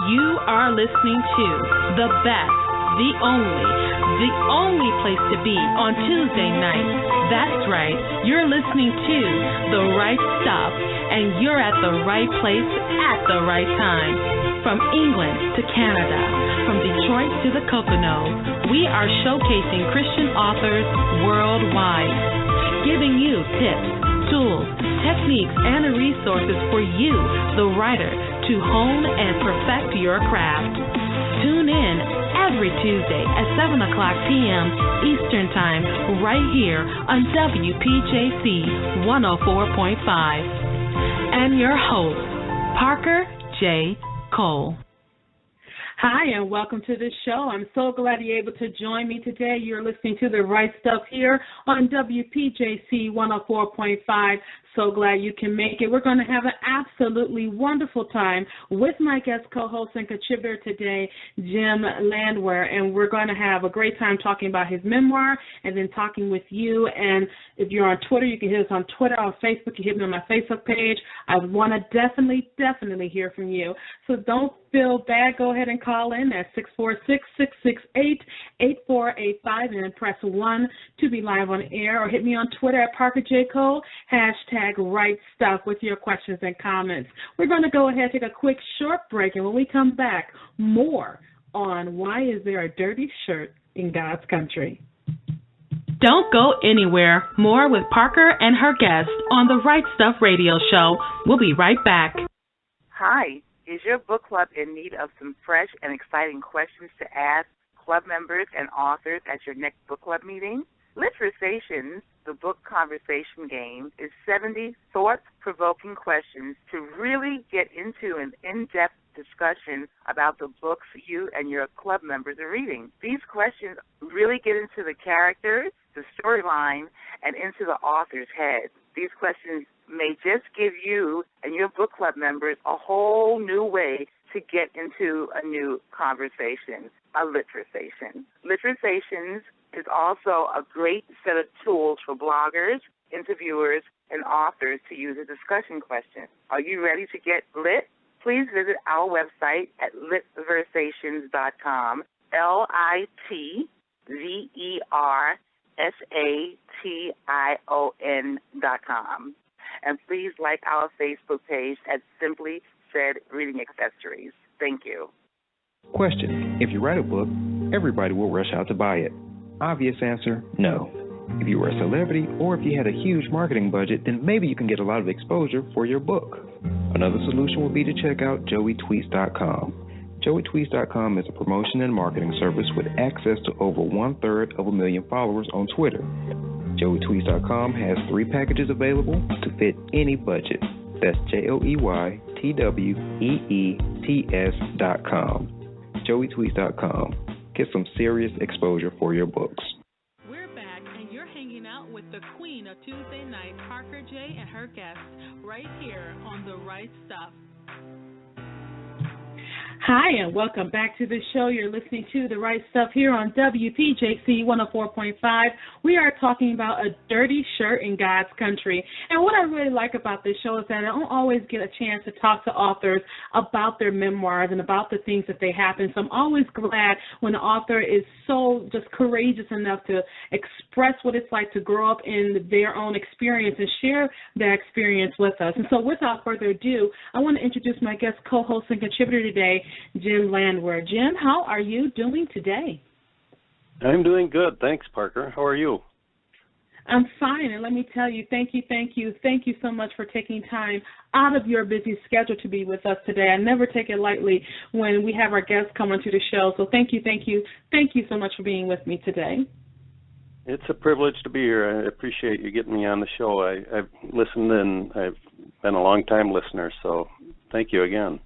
You are listening to the best, the only place to be on Tuesday night. That's right, you're listening to The Right Stuff, and you're at the right place at the right time. From England to Canada, from Detroit to the Poconos, we are showcasing Christian authors worldwide, giving you tips, tools, techniques, and resources for you, the writer, to hone and perfect your craft. Tune in every Tuesday at 7 o'clock p.m. Eastern Time right here on WPJC 104.5. And your host, Parker J. Cole. Hi, and welcome to the show. I'm so glad you're able to join me today. You're listening to The Right Stuff here on WPJC 104.5. So glad you can make it. We're going to have an absolutely wonderful time with my guest co-host and contributor today, Jim Landwehr, and we're going to have a great time talking about his memoir and then talking with you. And if you're on Twitter, you can hit us on Twitter, on Facebook. You hit me on my Facebook page. I want to definitely hear from you. So don't feel bad. Go ahead and call in at 646-668-8485 and then press 1 to be live on air, or hit me on Twitter at Parker J. Cole, #Right Stuff with your questions and comments. We're going to go ahead and take a quick short break, and when we come back, more on why is there a dirty shirt in God's country. Don't go anywhere. More with Parker and her guest on the Right Stuff radio show. We'll be right back. Hi. Is your book club in need of some fresh and exciting questions to ask club members and authors at your next book club meeting? Literations, the book conversation game, is 70 thought-provoking questions to really get into an in-depth discussion about the books you and your club members are reading. These questions really get into the characters, the storyline, and into the author's head. These questions may just give you and your book club members a whole new way to get into a new conversation, a literation. Literations is also a great set of tools for bloggers, interviewers, and authors to use as discussion questions. Are you ready to get lit? Please visit our website at litversations.com, LITVERSATION.com. And please like our Facebook page at Simply Said Reading Accessories. Thank you. Question: if you write a book, everybody will rush out to buy it. Obvious answer, no. If you were a celebrity or if you had a huge marketing budget, then maybe you can get a lot of exposure for your book. Another solution would be to check out joeytweets.com. joeytweets.com is a promotion and marketing service with access to over 1/3 of a million followers on Twitter. joeytweets.com has 3 packages available to fit any budget. That's joeytweets.com. joeytweets.com. Get some serious exposure for your books. We're back, and you're hanging out with the queen of Tuesday night, Parker J. and her guests, right here on The Right Stuff. Hi, and welcome back to the show. You're listening to The Right Stuff here on WPJC 104.5. We are talking about a dirty shirt in God's country. And what I really like about this show is that I don't always get a chance to talk to authors about their memoirs and about the things that they happen. So I'm always glad when an author is so just courageous enough to express what it's like to grow up in their own experience and share that experience with us. And so without further ado, I want to introduce my guest co-host and contributor today, Jim Landwehr. Jim, how are you doing today? I'm doing good. Thanks, Parker. How are you? I'm fine, and let me tell you, thank you so much for taking time out of your busy schedule to be with us today. I never take it lightly when we have our guests come onto the show, so thank you so much for being with me today. It's a privilege to be here. I appreciate you getting me on the show. I've listened, and I've been a long-time listener, so thank you again.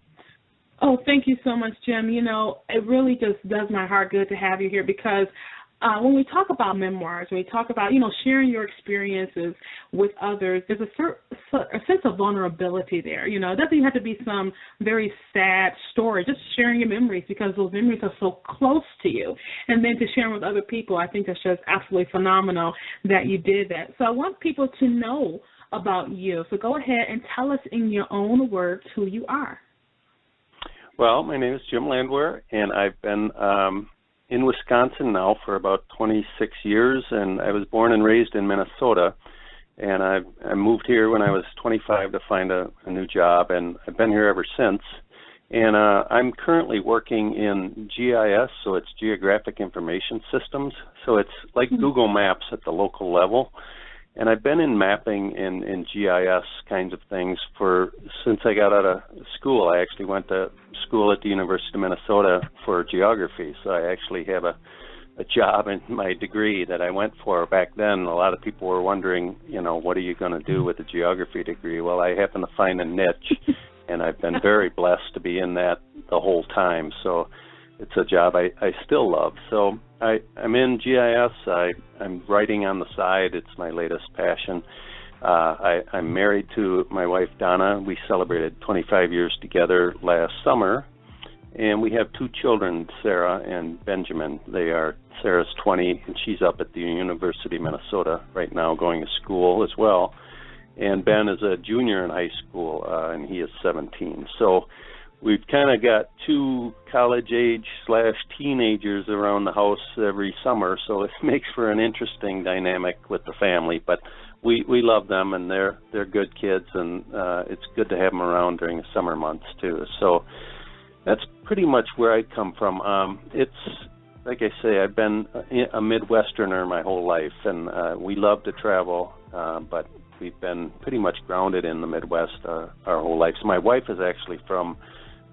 Oh, thank you so much, Jim. You know, it really just does my heart good to have you here because when we talk about memoirs, when we talk about, sharing your experiences with others, there's a sense of vulnerability there. It doesn't have to be some very sad story, just sharing your memories because those memories are so close to you. And then to share them with other people, I think that's just absolutely phenomenal that you did that. So I want people to know about you. So go ahead and tell us in your own words who you are. Well, my name is Jim Landwehr, and I've been in Wisconsin now for about 26 years, and I was born and raised in Minnesota. And I moved here when I was 25 to find a new job, and I've been here ever since. And I'm currently working in GIS, so it's Geographic Information Systems. So it's like Google Maps at the local level. And I've been in mapping and GIS kinds of things since I got out of school. I actually went to school at the University of Minnesota for geography, so I actually have a job in my degree that I went for back then. A lot of people were wondering, what are you going to do with a geography degree? Well, I happen to find a niche, and I've been very blessed to be in that the whole time. So it's a job I still love. So I'm in GIS. I'm writing on the side. It's my latest passion. I'm married to my wife, Donna. We celebrated 25 years together last summer. And we have two children, Sarah and Benjamin. Sarah's 20, and she's up at the University of Minnesota right now going to school as well. And Ben is a junior in high school, and he is 17. So we've kind of got two college-age / teenagers around the house every summer, so it makes for an interesting dynamic with the family. But we love them, and they're good kids, and it's good to have them around during the summer months too. So that's pretty much where I come from. It's, like I say, I've been a Midwesterner my whole life, and we love to travel, but we've been pretty much grounded in the Midwest our whole life. So my wife is actually from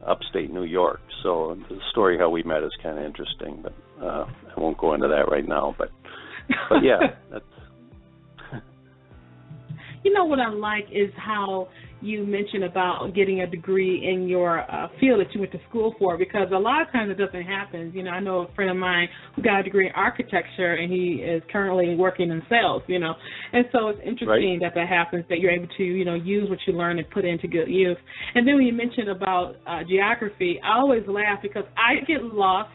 upstate New York, so the story how we met is kind of interesting, but I won't go into that right now. But yeah, that's... What I like is how you mentioned about getting a degree in your field that you went to school for, because a lot of times it doesn't happen. I know a friend of mine who got a degree in architecture, and he is currently working in sales, And so it's interesting that happens, that you're able to, use what you learn and put it into good use. And then when you mentioned about geography, I always laugh because I get lost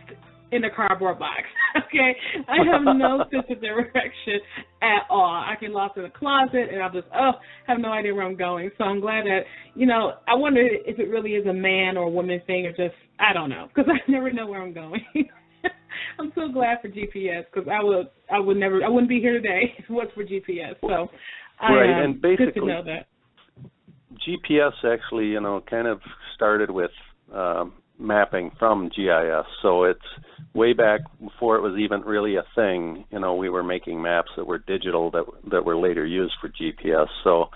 in a cardboard box, okay? I have no sense of direction at all. I get lost in a closet, and I'll just, have no idea where I'm going. So I'm glad that, I wonder if it really is a man or a woman thing, or just, I don't know, because I never know where I'm going. I'm so glad for GPS, because I wouldn't be here today if it was for GPS. So and basically, good to know that. GPS actually, kind of started with mapping from GIS. So it's way back before it was even really a thing. We were making maps that were digital that were later used for GPS. So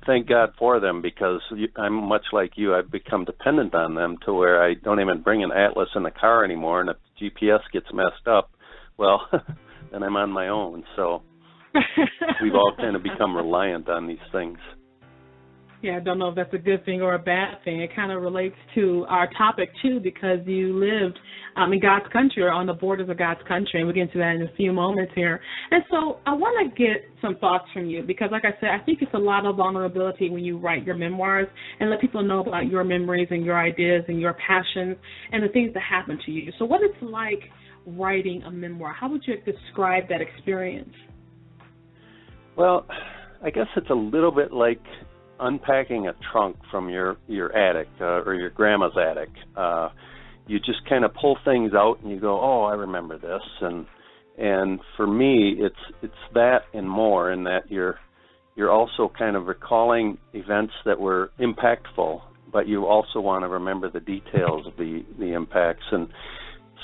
thank God for them, because I'm much like you. I've become dependent on them to where I don't even bring an atlas in the car anymore. And if GPS gets messed up, well, then I'm on my own. So we've all kind of become reliant on these things. Yeah, I don't know if that's a good thing or a bad thing. It kind of relates to our topic, too, because you lived in God's country, or on the borders of God's country, and we'll get into that in a few moments here. And so I want to get some thoughts from you, because, like I said, I think it's a lot of vulnerability when you write your memoirs and let people know about your memories and your ideas and your passions and the things that happen to you. So what it's like writing a memoir, how would you describe that experience? Well, I guess it's a little bit like unpacking a trunk from your attic or your grandma's attic. You just kind of pull things out and you go, oh, I remember this. And for me, it's that and more, in that you're also kind of recalling events that were impactful, but you also want to remember the details of the impacts. And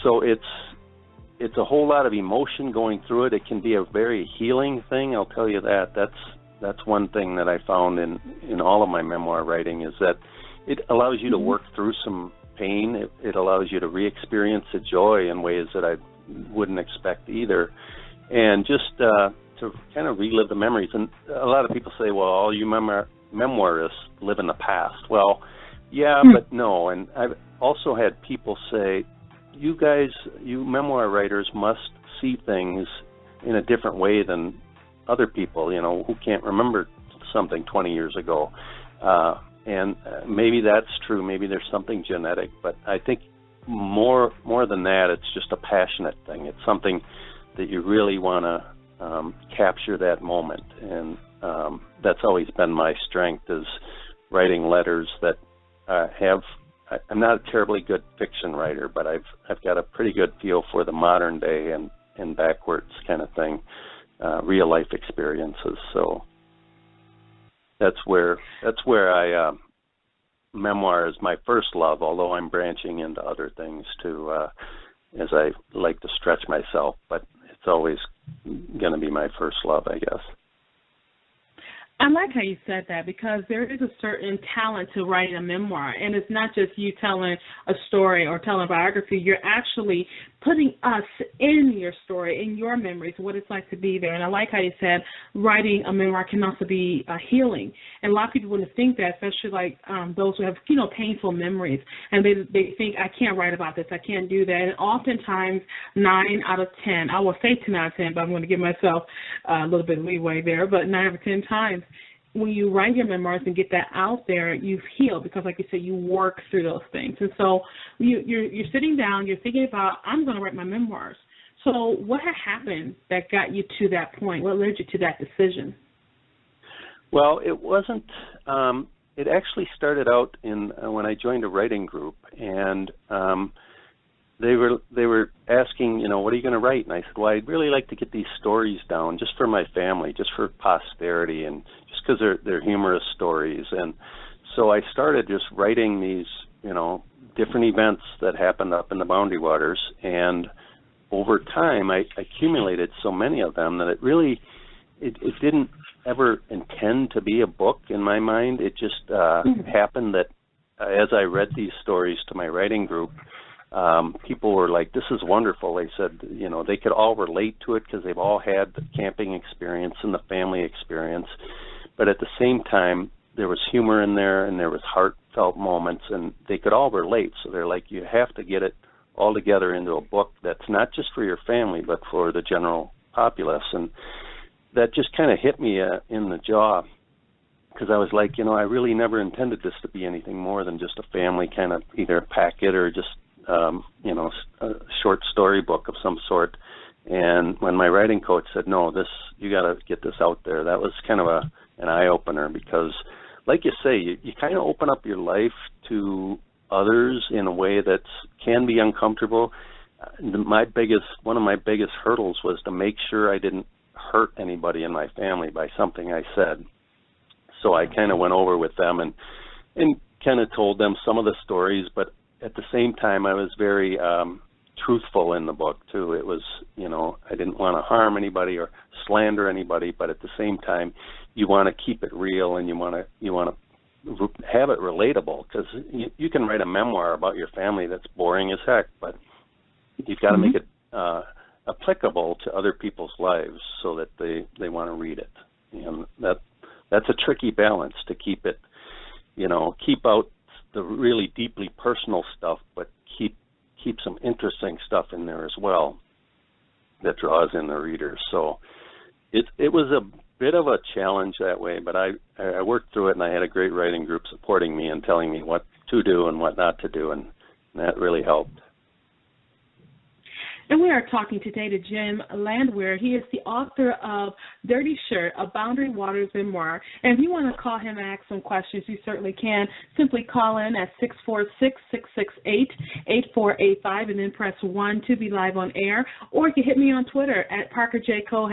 so it's a whole lot of emotion going through it. It can be a very healing thing, I'll tell you that. That's one thing that I found in all of my memoir writing, is that it allows you to work through some pain. It allows you to re-experience the joy in ways that I wouldn't expect either. And just to kind of relive the memories. And a lot of people say, well, all you memoirists live in the past. Well, yeah, but no. And I've also had people say, you guys, you memoir writers must see things in a different way than other people, who can't remember something 20 years ago. And maybe that's true. Maybe there's something genetic. But I think more than that, it's just a passionate thing. It's something that you really want to capture that moment. And that's always been my strength, is writing letters that have I'm not a terribly good fiction writer, but I've got a pretty good feel for the modern day and backwards kind of thing, real life experiences. So that's where I memoir is my first love, although I'm branching into other things too, as I like to stretch myself, but it's always going to be my first love, I guess. I like how you said that, because there is a certain talent to writing a memoir, and it's not just you telling a story or telling a biography. You're actually putting us in your story, in your memories, what it's like to be there. And I like how you said writing a memoir can also be healing. And a lot of people wouldn't think that, especially like those who have, painful memories. And they think, I can't write about this, I can't do that. And oftentimes, 9 out of 10, I will say 10 out of 10, but I'm going to give myself a little bit of leeway there, but 9 out of 10 times, when you write your memoirs and get that out there, you've healed, because, like you said, you work through those things. And so you're sitting down, you're thinking about, I'm going to write my memoirs. So what had happened that got you to that point? What led you to that decision? Well, it wasn't. It actually started out in when I joined a writing group, and they were asking, what are you going to write? And I said, well, I'd really like to get these stories down just for my family, just for posterity, and just because they're humorous stories. And so I started just writing these, different events that happened up in the Boundary Waters. And over time, I accumulated so many of them that it didn't ever intend to be a book in my mind. It just happened that as I read these stories to my writing group, people were like, this is wonderful. They said, they could all relate to it because they've all had the camping experience and the family experience. But at the same time, there was humor in there and there was heartfelt moments, and they could all relate. So they're like, you have to get it all together into a book that's not just for your family, but for the general populace. And that just kind of hit me in the jaw, because I was like, I really never intended this to be anything more than just a family kind of either packet or just a short story book of some sort. And when my writing coach said, no, you got to get this out there, that was kind of an eye-opener, because like you say, you kind of open up your life to others in a way that can be uncomfortable. One of my biggest hurdles was to make sure I didn't hurt anybody in my family by something I said. So I kind of went over with them and kind of told them some of the stories, but at the same time, I was very truthful in the book too. It was, I didn't want to harm anybody or slander anybody, but at the same time, you want to keep it real and you want to have it relatable, because you can write a memoir about your family that's boring as heck, but you've got to make it applicable to other people's lives so that they want to read it. And that's a tricky balance to keep it, keep out the really deeply personal stuff, but keep some interesting stuff in there as well that draws in the reader. So it was a bit of a challenge that way, but I worked through it, and I had a great writing group supporting me and telling me what to do and what not to do, and that really helped. And we are talking today to Jim Landwehr. He is the author of Dirty Shirt, a Boundary Waters memoir. And if you want to call him and ask some questions, you certainly can. Simply call in at 646-668-8485 and then press 1 to be live on air. Or you can hit me on Twitter at ParkerJCole,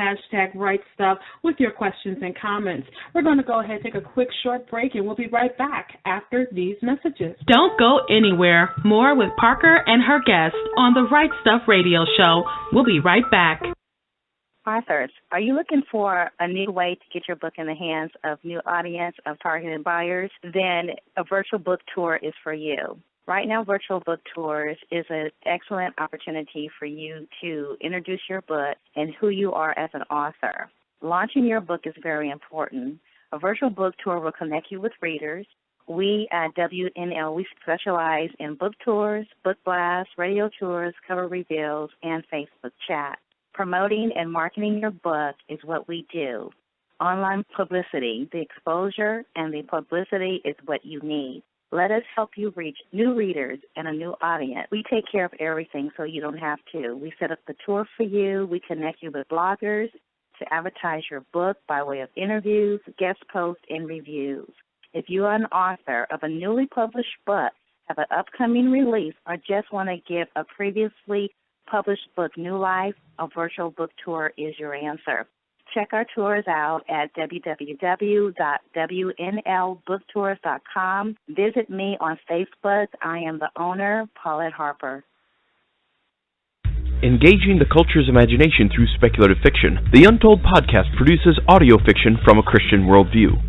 #WriteStuff, with your questions and comments. We're going to go ahead and take a quick short break, and we'll be right back after these messages. Don't go anywhere. More with Parker and her guest on the Right Stuff Radio Show. We'll be right back. Authors, are you looking for a new way to get your book in the hands of new audience of targeted buyers? Then a virtual book tour is for you. Right now, virtual book tours is an excellent opportunity for you to introduce your book and who you are as an author. Launching your book is very important. A virtual book tour will connect you with readers. We at WNL, we specialize in book tours, book blasts, radio tours, cover reveals, and Facebook chat. Promoting and marketing your book is what we do. Online publicity, the exposure and the publicity is what you need. Let us help you reach new readers and a new audience. We take care of everything so you don't have to. We set up the tour for you. We connect you with bloggers to advertise your book by way of interviews, guest posts, and reviews. If you are an author of a newly published book have an upcoming release, or just want to give a previously published book new life, a virtual book tour is your answer. Check our tours out at www.wnlbooktours.com. Visit me on Facebook. I am the owner, Paulette Harper. Engaging the culture's imagination through speculative fiction, the Untold Podcast produces audio fiction from a Christian worldview.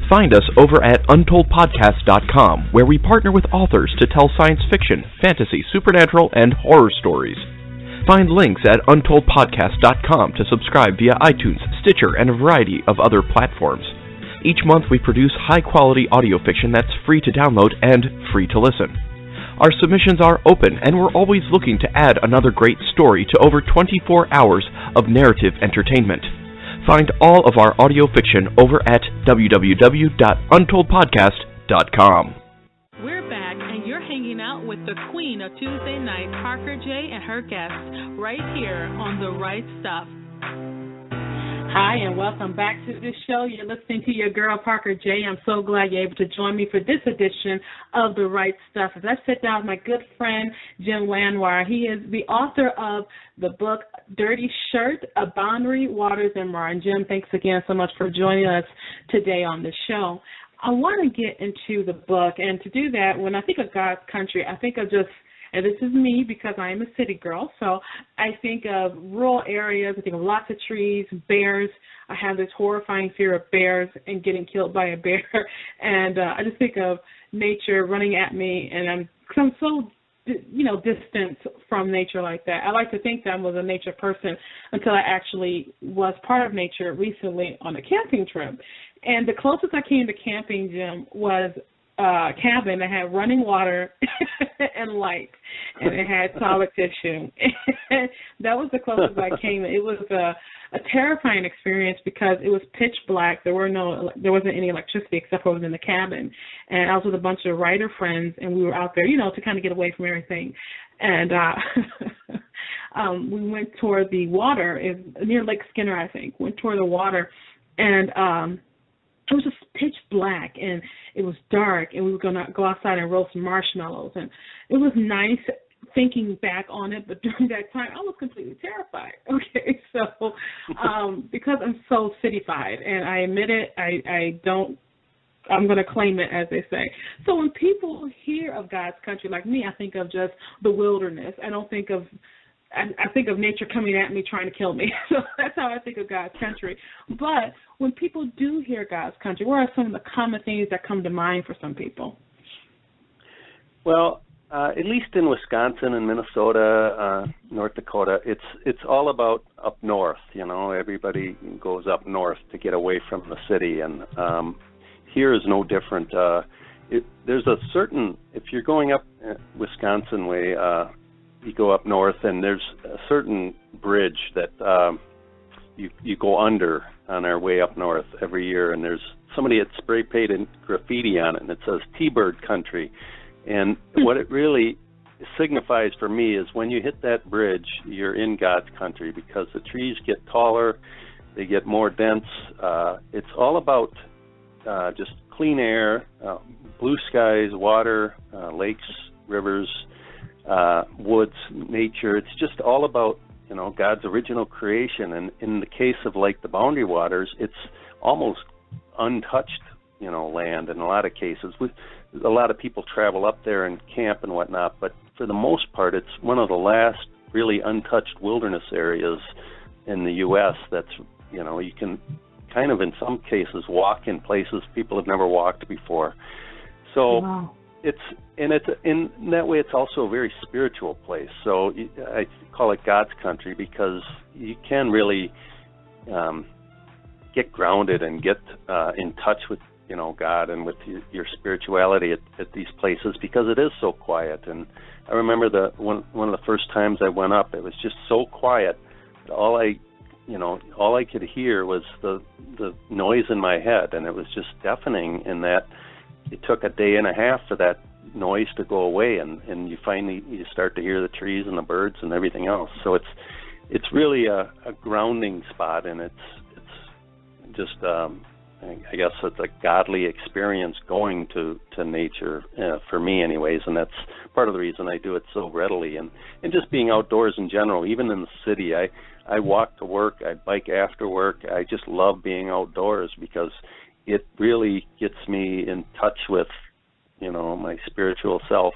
Find us over at untoldpodcast.com, where we partner with authors to tell science fiction, fantasy, supernatural, and horror stories. Find links at untoldpodcast.com to subscribe via iTunes, Stitcher, and a variety of other platforms. Each month we produce high-quality audio fiction that's free to download and free to listen. Our submissions are open, and we're always looking to add another great story to over 24 hours of narrative entertainment. Find all of our audio fiction over at www.untoldpodcast.com. We're back, and you're hanging out with the queen of Tuesday night, Parker J. and her guests, right here on The Right Stuff. Hi, and welcome back to the show. You're listening to your girl, Parker J. I'm so glad you're able to join me for this edition of The Right Stuff. As I sit down with my good friend, Jim Landwehr, he is the author of the book, Dirty Shirt, A Boundary Waters Memoir. And Jim, thanks again so much for joining us today on the show. I want to get into the book, and to do that, when I think of God's country, I think of just, and this is me because I am a city girl, so I think of rural areas, I think of lots of trees, bears. I have this horrifying fear of bears and getting killed by a bear, and I just think of nature running at me, and I'm so distant from nature like that. I like to think that I was a nature person until I actually was part of nature recently on a camping trip. And the closest I came to camping, Jim, was a cabin that had running water and light, and it had solid tissue. That was the closest I came. It was a terrifying experience because it was pitch black. There wasn't any electricity except for it was in the cabin. And I was with a bunch of writer friends, and we were out there, to kind of get away from everything. And we went toward the water, near Lake Skinner, I think. Went toward the water, and it was just pitch black, and it was dark, and we were going to go outside and roast marshmallows. And it was nice thinking back on it, but during that time, I was completely terrified. Okay, so because I'm so cityfied, and I admit it, I'm going to claim it, as they say. So when people hear of God's country, like me, I think of just the wilderness. I think of nature coming at me trying to kill me. So that's how I think of God's country. But when people do hear God's country, what are some of the common things that come to mind for some people? Well, at least in Wisconsin and Minnesota, North Dakota, it's all about up north. Everybody goes up north to get away from the city, and here is no different. There's a certain, if you're going up Wisconsin way, you go up north, and there's a certain bridge that you go under on our way up north every year, and there's somebody that spray painted graffiti on it, and it says T-Bird Country. And what it really signifies for me is when you hit that bridge, you're in God's country, because the trees get taller, they get more dense. It's all about just clean air, blue skies, water, lakes, rivers, woods, nature. It's just all about, God's original creation. And in the case of the Boundary Waters, it's almost untouched, land in a lot of cases. A lot of people travel up there and camp and whatnot, but for the most part, it's one of the last really untouched wilderness areas in the U.S. that's, you can kind of in some cases walk in places people have never walked before. So wow. It's in that way, it's also a very spiritual place. So I call it God's country because you can really get grounded and get in touch with God and with your spirituality at these places, because it is so quiet. And I remember one of the first times I went up, it was just so quiet that all I could hear was the noise in my head, and it was just deafening. In that it took a day and a half for that noise to go away, and you start to hear the trees and the birds and everything else. So it's really a grounding spot, and it's just I guess it's a godly experience going to nature, for me anyways, and that's part of the reason I do it so readily. And just being outdoors in general, even in the city, I walk to work, I bike after work. I just love being outdoors because it really gets me in touch with, my spiritual self,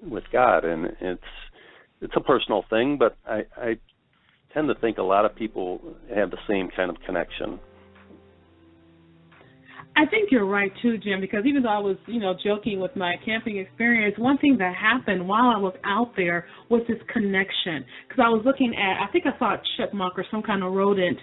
with God, and it's a personal thing, but I tend to think a lot of people have the same kind of connection. I think you're right, too, Jim, because even though I was, joking with my camping experience, one thing that happened while I was out there was this connection. Because I was looking at, I think I saw a chipmunk or some kind of rodent,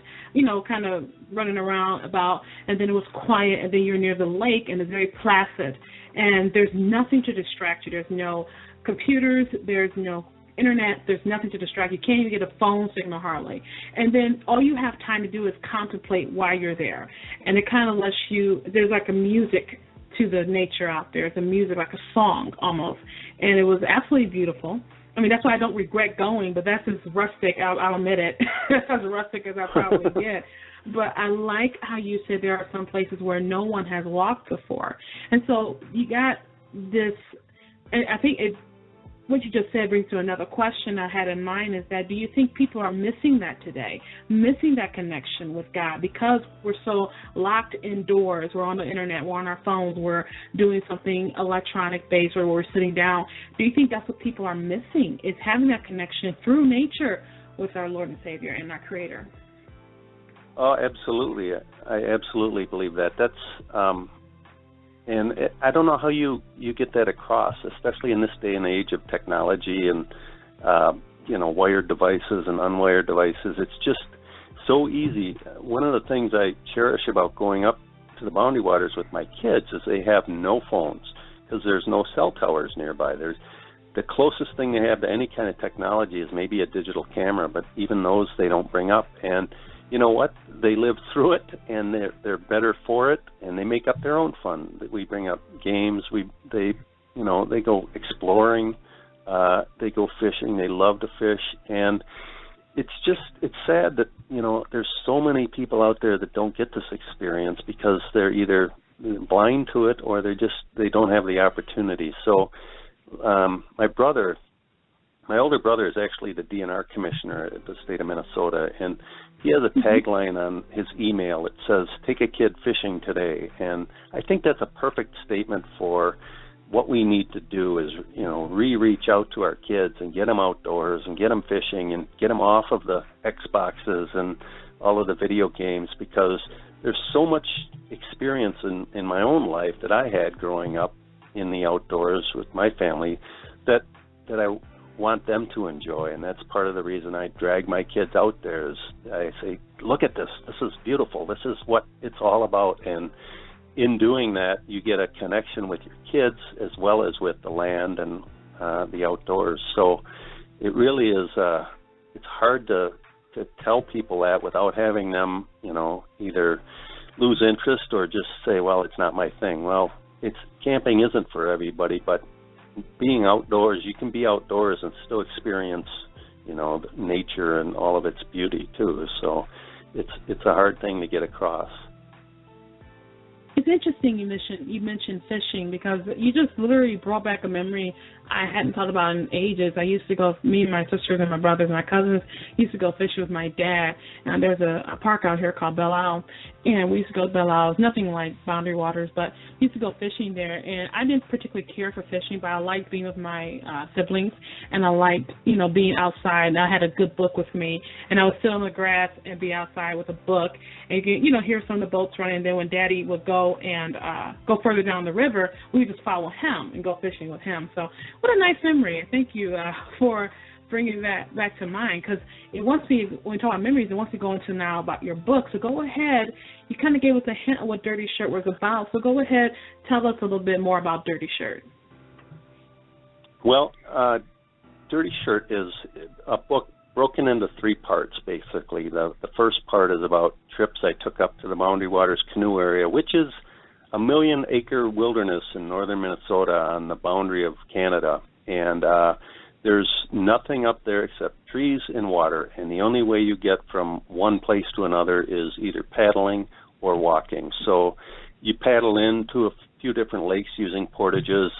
kind of running around about, and then it was quiet, and then you're near the lake, and it's very placid. And there's nothing to distract you. There's no computers. There's no internet, there's nothing to distract you. You can't even get a phone signal hardly. And then all you have time to do is contemplate why you're there. And it kind of lets you, there's like a music to the nature out there. It's a music, like a song almost. And it was absolutely beautiful. I mean, that's why I don't regret going, but that's as rustic, I'll admit it, as rustic as I probably get. But I like how you said there are some places where no one has walked before. And so you got this, and I think what you just said brings to another question I had in mind, is that do you think people are missing that today, missing that connection with God because we're so locked indoors, we're on the internet, we're on our phones, we're doing something electronic-based, or we're sitting down? Do you think that's what people are missing, is having that connection through nature with our Lord and Savior and our Creator? Oh, absolutely. I absolutely believe that. That's and I don't know how you get that across, especially in this day and age of technology and, wired devices and unwired devices. It's just so easy. One of the things I cherish about going up to the Boundary Waters with my kids is they have no phones because there's no cell towers nearby. There's the closest thing they have to any kind of technology is maybe a digital camera, but even those they don't bring up. And you know what? They live through it, and they're better for it, and they make up their own fun. We bring up games. They go exploring. They go fishing. They love to fish, and it's sad that there's so many people out there that don't get this experience because they're either blind to it or they don't have the opportunity. So my older brother is actually the DNR commissioner at the state of Minnesota, and he has a tagline on his email that says, "Take a kid fishing today." And I think that's a perfect statement for what we need to do is, reach out to our kids and get them outdoors and get them fishing and get them off of the Xboxes and all of the video games, because there's so much experience in my own life that I had growing up in the outdoors with my family that I want them to enjoy, and that's part of the reason I drag my kids out there. Is I say, look at this is beautiful, this is what it's all about. And in doing that, you get a connection with your kids as well as with the land and the outdoors. So it really is it's hard to tell people that without having them either lose interest or just say, well, it's not my thing. Well, camping isn't for everybody, but being outdoors, you can be outdoors and still experience, nature and all of its beauty too. So it's a hard thing to get across. It's interesting you mentioned fishing, because you just literally brought back a memory I hadn't thought about in ages. I used to go, me and my sisters and my brothers and my cousins used to go fishing with my dad. And there's a park out here called Belle Isle, and we used to go to Belle Isle. It's nothing like Boundary Waters, but we used to go fishing there. And I didn't particularly care for fishing, but I liked being with my siblings, and I liked, being outside. And I had a good book with me, and I would sit on the grass and be outside with a book and, hear some of the boats running. And then when Daddy would go and go further down the river, we would just follow him and go fishing with him. So what a nice memory. Thank you for bringing that back to mind, because when we talk about memories, and once we go into now about your book, so go ahead. You kind of gave us a hint of what Dirty Shirt was about, so go ahead, tell us a little bit more about Dirty Shirt. Well, Dirty Shirt is a book broken into three parts, basically. The first part is about trips I took up to the Boundary Waters Canoe Area, which is a 1 million-acre wilderness in northern Minnesota on the boundary of Canada. And there's nothing up there except trees and water. And the only way you get from one place to another is either paddling or walking. So you paddle into a few different lakes using portages.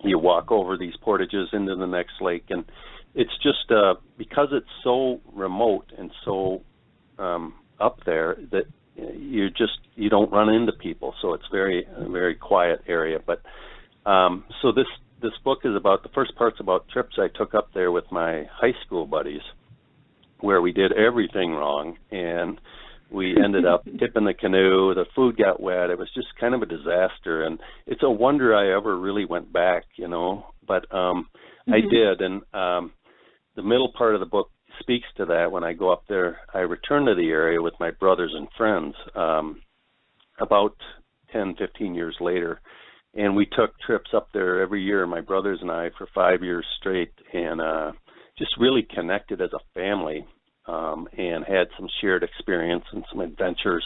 You walk over these portages into the next lake, and it's just because it's so remote and so up there that you don't run into people. So it's a very quiet area. But so this book is about, the first part's about trips I took up there with my high school buddies, where we did everything wrong, and we ended up tipping the canoe. The food got wet. It was just kind of a disaster, and it's a wonder I ever really went back, But I did, and the middle part of the book speaks to that. When I go up there, I return to the area with my brothers and friends about 10, 15 years later, and we took trips up there every year, my brothers and I, for 5 years straight, and just really connected as a family, and had some shared experience and some adventures.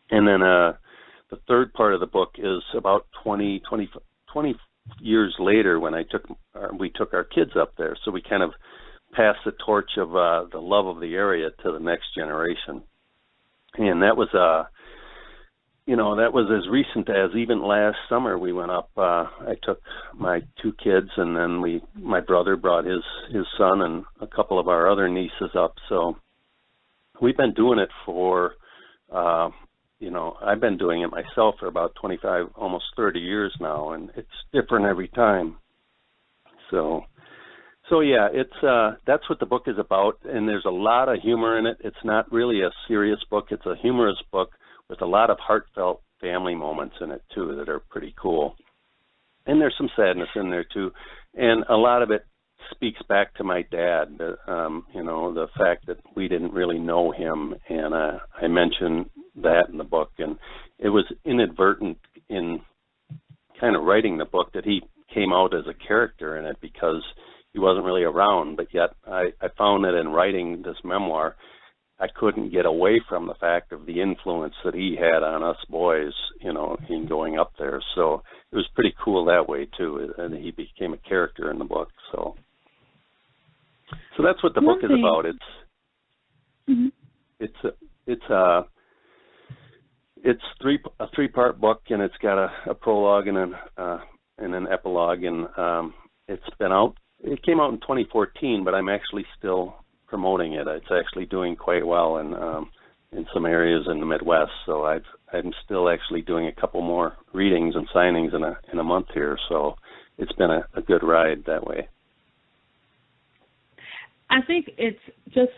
And then the third part of the book is about 20 years later, when we took our kids up there. So we kind of passed the torch of the love of the area to the next generation. And that was that was as recent as even last summer. We went up. I took my two kids, and then my brother brought his son and a couple of our other nieces up. So we've been doing it for, I've been doing it myself for about 25, almost 30 years now, and it's different every time. So yeah, it's that's what the book is about, and there's a lot of humor in it. It's not really a serious book. It's a humorous book with a lot of heartfelt family moments in it, too, that are pretty cool. And there's some sadness in there, too. And a lot of it speaks back to my dad, the fact that we didn't really know him. And I mentioned that in the book. And it was inadvertent in kind of writing the book that he came out as a character in it, because he wasn't really around. But yet I found that in writing this memoir, I couldn't get away from the fact of the influence that he had on us boys, in going up there. So it was pretty cool that way too, and he became a character in the book. So that's what the book is about. It's a three-part book, and it's got a prologue and an epilogue, and it came out in 2014, but I'm actually still promoting it. It's actually doing quite well in some areas in the Midwest. So I'm still actually doing a couple more readings and signings in a month here. So it's been a good ride that way. I think it's just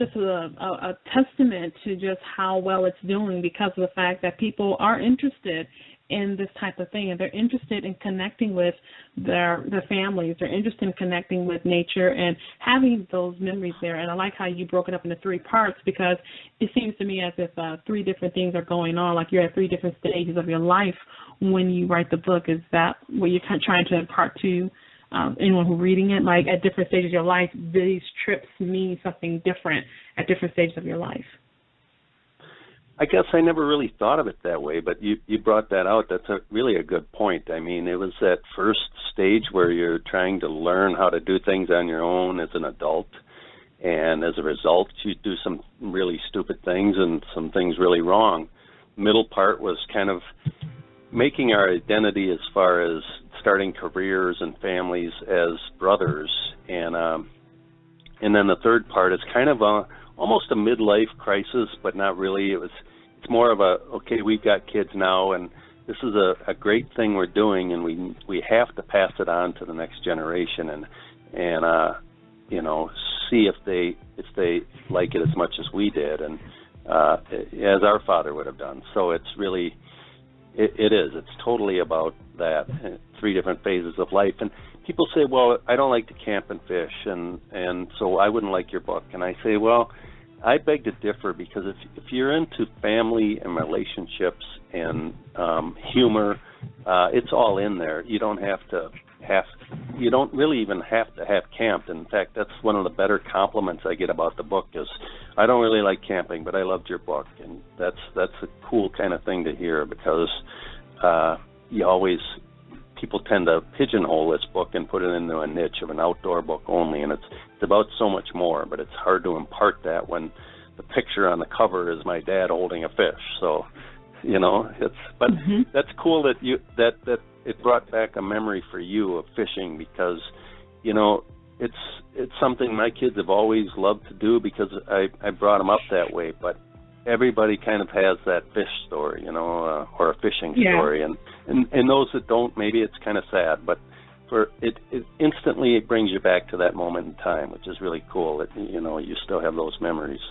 a testament to just how well it's doing, because of the fact that people are interested in this type of thing, and they're interested in connecting with their families. They're interested in connecting with nature and having those memories there. And I like how you broke it up into three parts, because it seems to me as if three different things are going on, like you're at three different stages of your life when you write the book. Is that what you're trying to impart to anyone who's reading it? Like, at different stages of your life, these trips mean something different at different stages of your life. I guess I never really thought of it that way, but you brought that out. That's really a good point. I mean, it was that first stage where you're trying to learn how to do things on your own as an adult, and as a result, you do some really stupid things and some things really wrong. Middle part was kind of making our identity as far as starting careers and families as brothers, and then the third part is kind of almost a midlife crisis, but not really. It's more of okay, we've got kids now, and this is a great thing we're doing, and we have to pass it on to the next generation, and see if they like it as much as we did, and as our father would have done. So it's really it's totally about that, three different phases of life. And people say, well, I don't like to camp and fish, and so I wouldn't like your book. And I say, well, I beg to differ, because if you're into family and relationships and humor, it's all in there. You don't you don't really even have to have camped. In fact, that's one of the better compliments I get about the book is, I don't really like camping, but I loved your book. And that's a cool kind of thing to hear, because people tend to pigeonhole this book and put it into a niche of an outdoor book only, and it's about so much more, but it's hard to impart that when the picture on the cover is my dad holding a fish. So, that's cool that that it brought back a memory for you of fishing, because, it's something my kids have always loved to do because I brought them up that way. But everybody kind of has that fish story, or a fishing story, and those that don't, maybe it's kind of sad, but it instantly it brings you back to that moment in time, which is really cool that you still have those memories.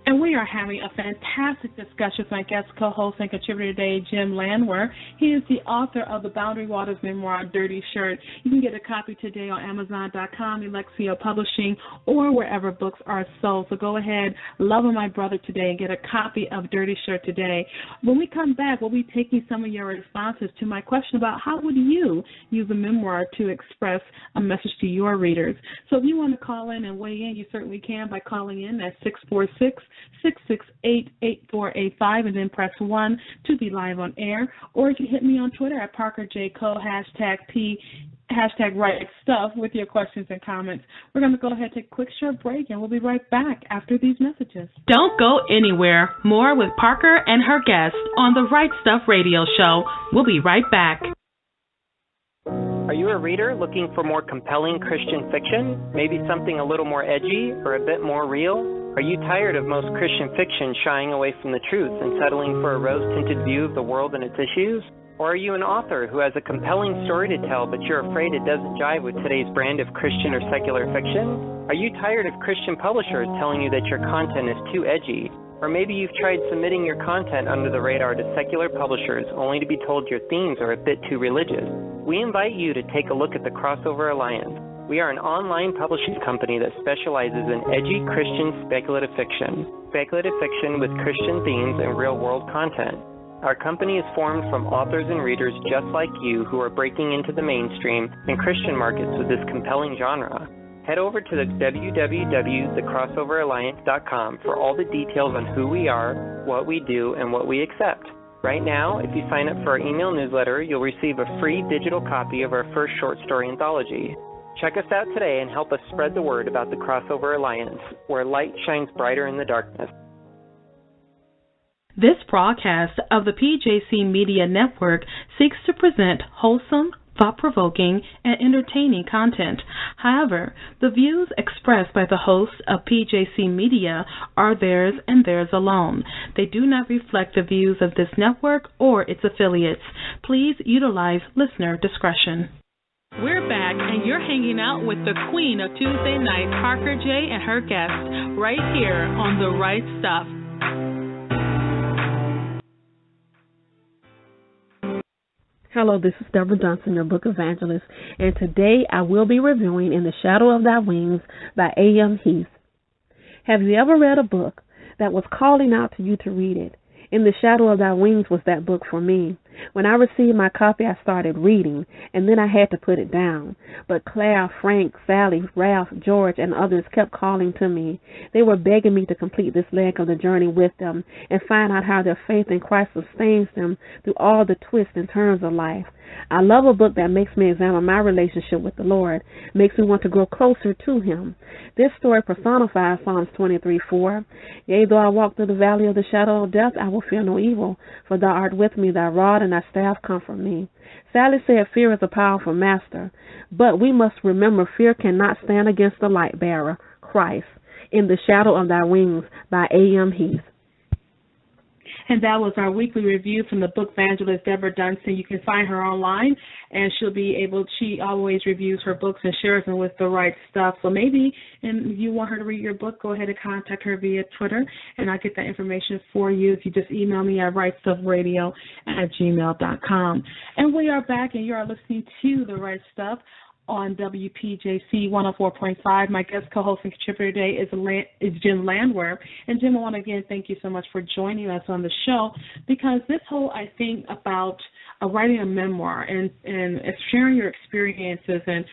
And we are having a fantastic discussion with my guest co-host and contributor today, Jim Landwehr. He is the author of the Boundary Waters memoir, Dirty Shirt. You can get a copy today on Amazon.com, Alexia Publishing, or wherever books are sold. So go ahead, love on my brother today, and get a copy of Dirty Shirt today. When we come back, we'll be taking some of your responses to my question about how would you use a memoir to express a message to your readers. So if you want to call in and weigh in, you certainly can by calling in at 646-668-8485, and then press 1 to be live on air. Or you can hit me on Twitter at ParkerJCo, hashtag Right Stuff, with your questions and comments. We're going to go ahead and take a quick short break, and we'll be right back after these messages. Don't go anywhere. More with Parker and her guests on the Right Stuff radio show. We'll be right back. Are you a reader looking for more compelling Christian fiction? Maybe something a little more edgy or a bit more real? Are you tired of most Christian fiction shying away from the truth and settling for a rose-tinted view of the world and its issues? Or are you an author who has a compelling story to tell, but you're afraid it doesn't jive with today's brand of Christian or secular fiction? Are you tired of Christian publishers telling you that your content is too edgy? Or maybe you've tried submitting your content under the radar to secular publishers only to be told your themes are a bit too religious? We invite you to take a look at the Crossover Alliance. We are an online publishing company that specializes in edgy Christian speculative fiction with Christian themes and real-world content. Our company is formed from authors and readers just like you who are breaking into the mainstream and Christian markets with this compelling genre. Head over to the www.thecrossoveralliance.com for all the details on who we are, what we do, and what we accept. Right now, if you sign up for our email newsletter, you'll receive a free digital copy of our first short story anthology. Check us out today and help us spread the word about the Crossover Alliance, where light shines brighter in the darkness. This broadcast of the PJC Media Network seeks to present wholesome, thought-provoking, and entertaining content. However, the views expressed by the hosts of PJC Media are theirs and theirs alone. They do not reflect the views of this network or its affiliates. Please utilize listener discretion. We're back, and you're hanging out with the queen of Tuesday night, Parker J. and her guests, right here on The Right Stuff. Hello, this is Deborah Dunson, your book evangelist, and today I will be reviewing In the Shadow of Thy Wings by A.M. Heath. Have you ever read a book that was calling out to you to read it? In the Shadow of Thy Wings was that book for me. When I received my copy, I started reading, and then I had to put it down. But Claire, Frank, Sally, Ralph, George, and others kept calling to me. They were begging me to complete this leg of the journey with them and find out how their faith in Christ sustains them through all the twists and turns of life. I love a book that makes me examine my relationship with the Lord, makes me want to grow closer to Him. This story personifies Psalms 23:4. Yea, though I walk through the valley of the shadow of death, I will fear no evil, for thou art with me, thy rod and thy staff comfort me. Sally said fear is a powerful master, but we must remember fear cannot stand against the light bearer, Christ. In the Shadow of Thy Wings by A.M. Heath. And that was our weekly review from the book evangelist Deborah Dunson. You can find her online, and she always reviews her books and shares them with The Right Stuff. So maybe if you want her to read your book, go ahead and contact her via Twitter, and I'll get that information for you if you just email me at rightstuffradio@gmail.com. And we are back, and you are listening to The Right Stuff on WPJC 104.5. My guest co-host and contributor today is Jim Landwehr. And Jim, I want to again thank you so much for joining us on the show, because this whole, I think, about writing a memoir and sharing your experiences and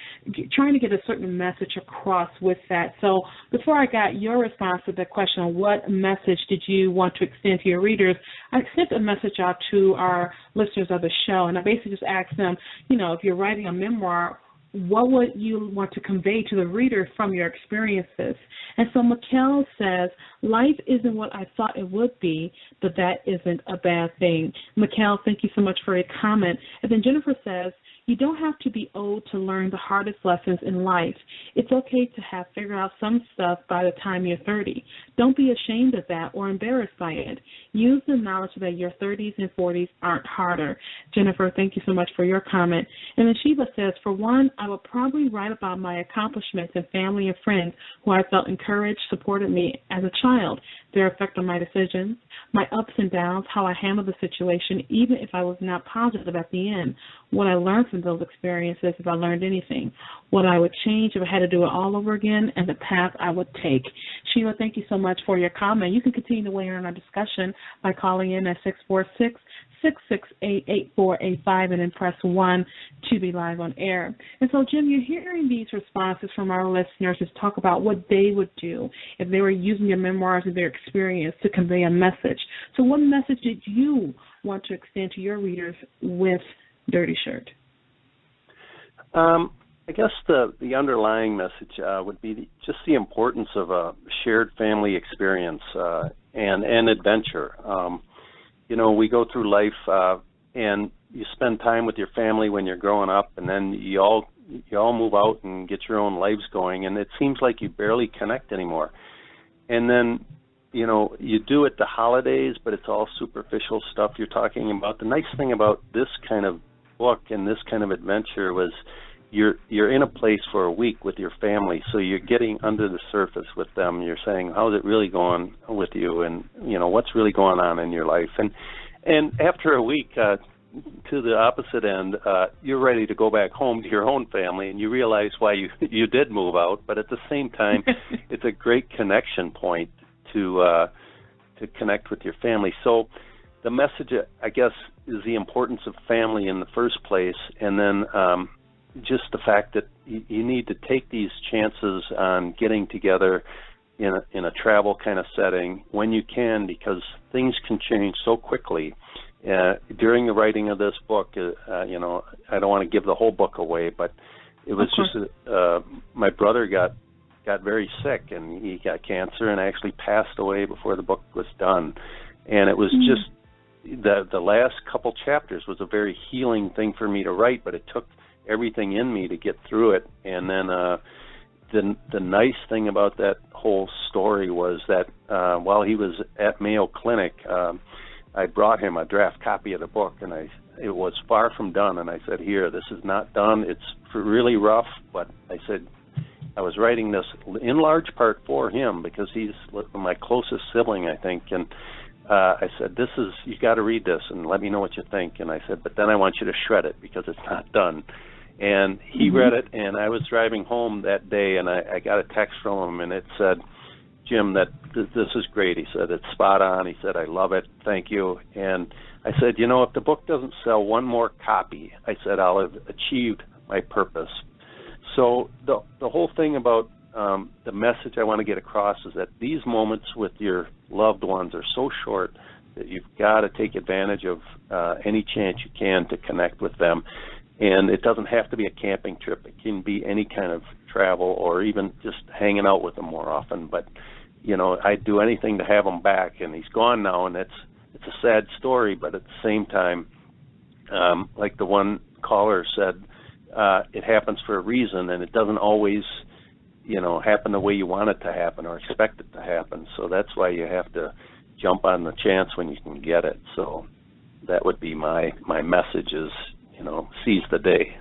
trying to get a certain message across with that. So before I got your response to the question on what message did you want to extend to your readers, I sent a message out to our listeners of the show, and I basically just asked them, if you're writing a memoir, what would you want to convey to the reader from your experiences? And so Mikkel says, life isn't what I thought it would be, but that isn't a bad thing. Mikkel, thank you so much for your comment. And then Jennifer says, you don't have to be old to learn the hardest lessons in life. It's okay to have figured out some stuff by the time you're 30. Don't be ashamed of that or embarrassed by it. Use the knowledge that your 30s and 40s aren't harder. Jennifer, thank you so much for your comment. And then Sheba says, for one, I would probably write about my accomplishments and family and friends who I felt encouraged, supported me as a child, their effect on my decisions, my ups and downs, how I handled the situation, even if I was not positive at the end, what I learned from those experiences, if I learned anything, what I would change if I had to do it all over again, and the path I would take. Sheila, thank you so much for your comment. You can continue to weigh in on our discussion by calling in at 646-668-8485 and then press 1 to be live on air. And so, Jim, you're hearing these responses from our listeners to talk about what they would do if they were using your memoirs and their experience to convey a message. So what message did you want to extend to your readers with Dirty Shirt? I guess the underlying message would be just the importance of a shared family experience and adventure. We go through life and you spend time with your family when you're growing up, and then you all move out and get your own lives going, and it seems like you barely connect anymore. And then, you do it the holidays, but it's all superficial stuff you're talking about. The nice thing about this kind of book and this kind of adventure was you're in a place for a week with your family, so you're getting under the surface with them. You're saying, how's it really going with you, and what's really going on in your life. And after a week, to the opposite end, you're ready to go back home to your own family, and you realize why you did move out. But at the same time, it's a great connection point to connect with your family. So the message, I guess, is the importance of family in the first place, and then just the fact that you need to take these chances on getting together in a travel kind of setting when you can, because things can change so quickly. During the writing of this book, I don't want to give the whole book away, but it was just my brother got very sick, and he got cancer and actually passed away before the book was done. And it was just the last couple chapters was a very healing thing for me to write, but it took everything in me to get through it. And then the nice thing about that whole story was that while he was at Mayo Clinic, I brought him a draft copy of the book, and it was far from done. And I said, here, this is not done. It's really rough, but I said, I was writing this in large part for him because he's my closest sibling, I think. And I said, you got to read this and let me know what you think. And I said, but then I want you to shred it because it's not done. And he read it, and I was driving home that day, and I got a text from him, and it said, Jim, that this is great. He said, it's spot on. He said, I love it. Thank you. And I said, if the book doesn't sell one more copy, I said, I'll have achieved my purpose. So the whole thing about the message I want to get across is that these moments with your loved ones are so short that you've got to take advantage of any chance you can to connect with them. And it doesn't have to be a camping trip. It can be any kind of travel or even just hanging out with them more often. But, I'd do anything to have him back. And he's gone now, and it's a sad story. But at the same time, like the one caller said, it happens for a reason, and it doesn't always, happen the way you want it to happen or expect it to happen. So that's why you have to jump on the chance when you can get it. So that would be my message is, seize the day.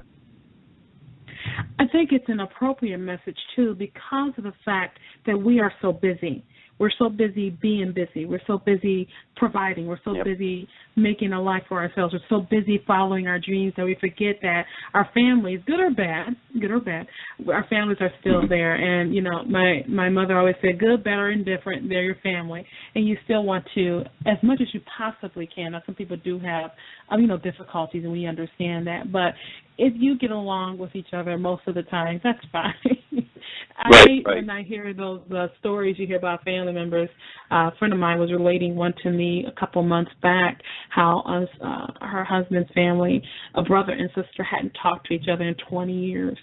I think it's an appropriate message, too, because of the fact that we are so busy. We're so busy being busy. We're so busy providing. We're so busy making a life for ourselves. We're so busy following our dreams that we forget that our families, good or bad, our families are still there. And, my mother always said, good, bad, or indifferent, they're your family. And you still want to, as much as you possibly can. Now, some people do have, difficulties, and we understand that. But if you get along with each other most of the time, that's fine. I hate when I hear those stories you hear about family members. A friend of mine was relating one to me a couple months back, how her husband's family, a brother and sister, hadn't talked to each other in 20 years,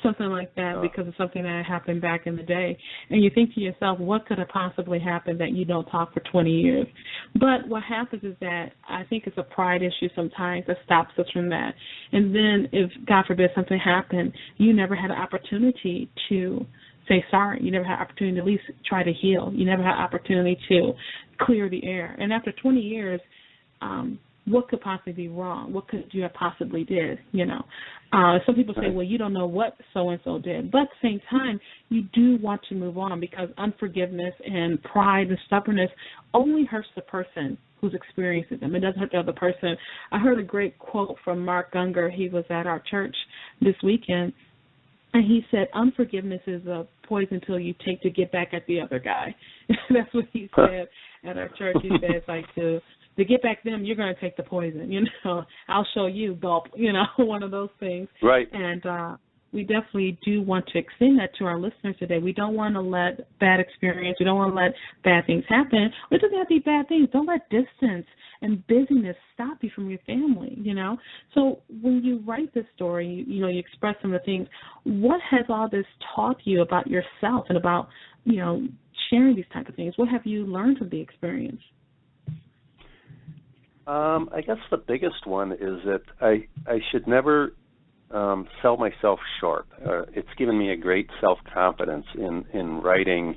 something like that, because of something that happened back in the day. And you think to yourself, what could have possibly happened that you don't talk for 20 years? But what happens is that I think it's a pride issue sometimes that stops us from that. And then if, God forbid, something happened, you never had an opportunity to say sorry. You never had an opportunity to at least try to heal. You never had an opportunity to clear the air. And after 20 years, what could possibly be wrong? What could you have possibly did, Some people say, well, you don't know what so-and-so did. But at the same time, you do want to move on, because unforgiveness and pride and stubbornness only hurts the person who's experiencing them. It doesn't hurt the other person. I heard a great quote from Mark Gungor. He was at our church this weekend, and he said, unforgiveness is a poison pill you take to get back at the other guy. That's what he said at our church. He said, it's like to get back them, you're going to take the poison, I'll show you, gulp, one of those things. Right. And we definitely do want to extend that to our listeners today. We don't want to let bad experience, we don't want to let bad things happen. It doesn't have to be bad things. Don't let distance and busyness stop you from your family, So when you write this story, you express some of the things. What has all this taught you about yourself and about, sharing these type of things? What have you learned from the experience? I guess the biggest one is that I should never sell myself short. It's given me a great self-confidence in writing,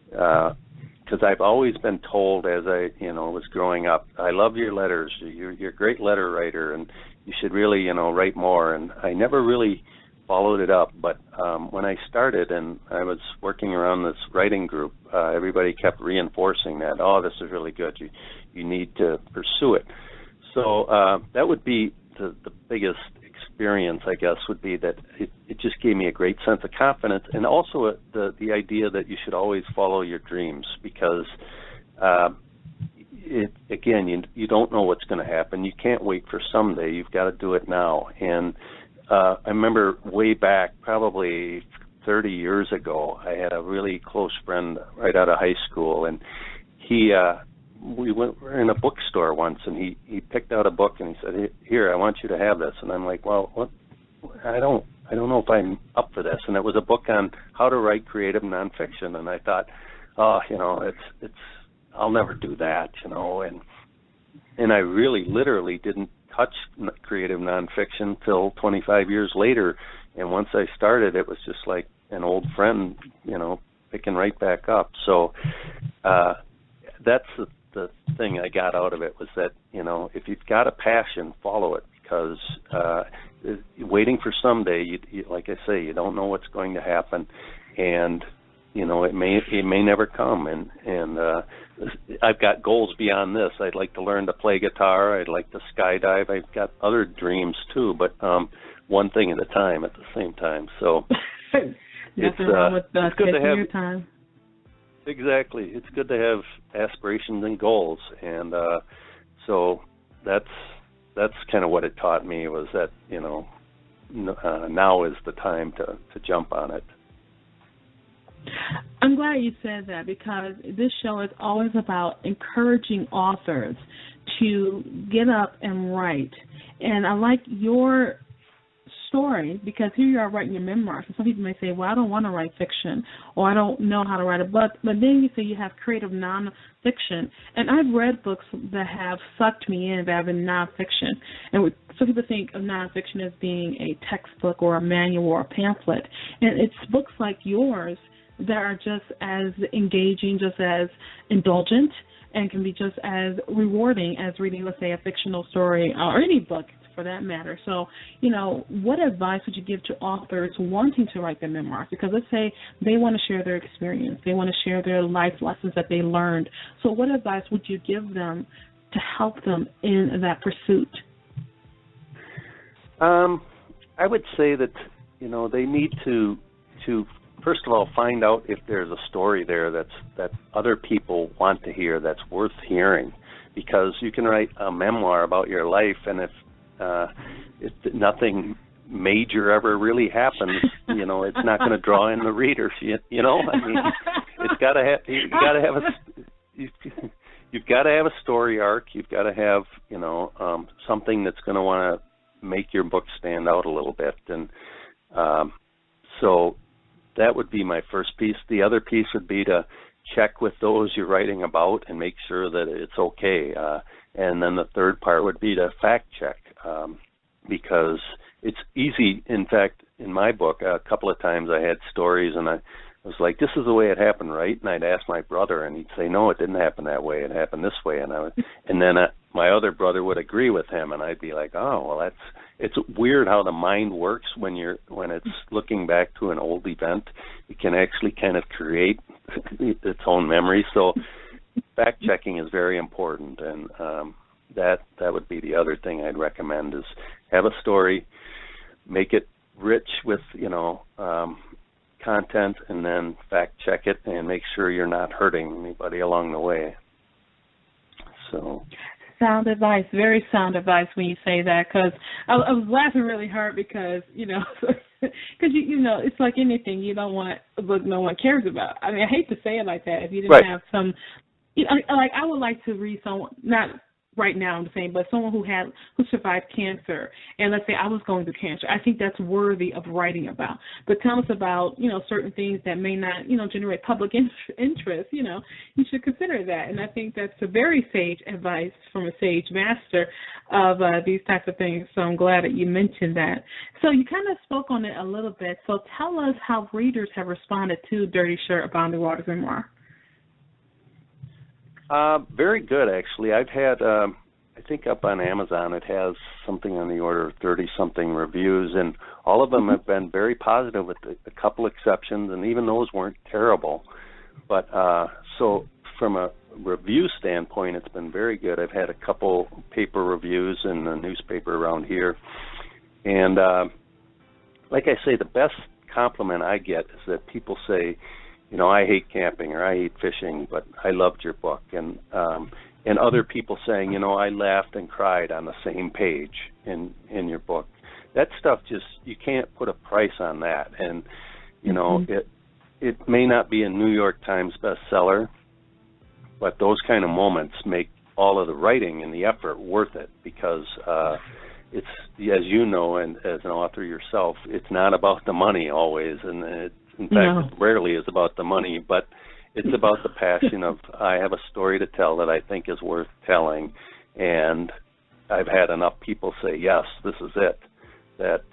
because I've always been told as I was growing up, I love your letters, you're a great letter writer, and you should really write more. And I never really followed it up, but when I started and I was working around this writing group, everybody kept reinforcing that, this is really good, you need to pursue it. So that would be the biggest experience, I guess, would be that it just gave me a great sense of confidence, and also the idea that you should always follow your dreams, because you don't know what's going to happen. You can't wait for someday. You've got to do it now. And I remember way back, probably 30 years ago, I had a really close friend right out of high school, and we were in a bookstore once, and he picked out a book, and he said, "Here, I want you to have this." And I'm like, "Well, what? I don't know if I'm up for this." And it was a book on how to write creative nonfiction, and I thought, it's I'll never do that, And I really, literally didn't touch creative nonfiction till 25 years later, and once I started, it was just like an old friend, picking right back up. So that's the thing I got out of it, was that, if you've got a passion, follow it, because waiting for someday, you, like I say, you don't know what's going to happen, and it may never come. And I've got goals beyond this. I'd like to learn to play guitar. I'd like to skydive. I've got other dreams too, but one thing at a time at the same time. So it's good to have your time. Exactly. It's good to have aspirations and goals, and so that's kind of what it taught me, was that now is the time to jump on it. I'm glad you said that, because this show is always about encouraging authors to get up and write. And I like your story, because here you are writing your memoirs. And some people may say, well, I don't want to write fiction, or I don't know how to write a book. But then you say you have creative nonfiction. And I've read books that have sucked me in that have been nonfiction. And some people think of nonfiction as being a textbook or a manual or a pamphlet. And it's books like yours that are just as engaging, just as indulgent, and can be just as rewarding as reading, let's say, a fictional story or any book for that matter. So, what advice would you give to authors wanting to write their memoirs? Because let's say they want to share their experience, they want to share their life lessons that they learned. So what advice would you give them to help them in that pursuit? I would say that, they need to first of all find out if there's a story there that other people want to hear, that's worth hearing. Because you can write a memoir about your life, and if nothing major ever really happens, you know, it's not going to draw in the readers. You know, I mean, it's got to have you've got to have a story arc. You've got to have, you know, something that's going to want to make your book stand out a little bit. And so that would be my first piece. The other piece would be to check with those you're writing about and make sure that it's okay. And then the third part would be to fact check, because it's easy. In fact, in my book, a couple of times I had stories and I was like, this is the way it happened, right? And I'd ask my brother and he'd say, no, it didn't happen that way. It happened this way. And then my other brother would agree with him, and I'd be like, oh, well, it's weird how the mind works when it's looking back to an old event. It can actually kind of create its own memory. So fact checking is very important, and that would be the other thing I'd recommend is have a story, make it rich with, you know, content, and then fact check it and make sure you're not hurting anybody along the way. So sound advice, very sound advice when you say that, because I was laughing really hard because, you know, because, you know, it's like anything. You don't want a book no one cares about. I mean, I hate to say it like that. If you didn't have some, you know, like I would like to read someone, not right now I'm saying, but someone who survived cancer, and let's say I was going through cancer. I think that's worthy of writing about. But tell us about, you know, certain things that may not, you know, generate public interest. You know, you should consider that. And I think that's a very sage advice from a sage master of these types of things. So I'm glad that you mentioned that. So you kind of spoke on it a little bit. So tell us how readers have responded to Dirty Shirt, a Boundary Waters memoir. Very good, actually. I've had, I think up on Amazon, it has something on the order of 30-something reviews, and all of them have been very positive with a couple exceptions, and even those weren't terrible. But so from a review standpoint, it's been very good. I've had a couple paper reviews in the newspaper around here. And like I say, the best compliment I get is that people say, you know, I hate camping or I hate fishing, but I loved your book. And other people saying, you know, I laughed and cried on the same page in your book. That stuff just, you can't put a price on that. And, you know, it may not be a New York Times bestseller, but those kind of moments make all of the writing and the effort worth it, because it's, as you know, and as an author yourself, it's not about the money always, and in fact, it rarely is about the money, but it's about the passion of, I have a story to tell that I think is worth telling, and I've had enough people say, yes, this is it, that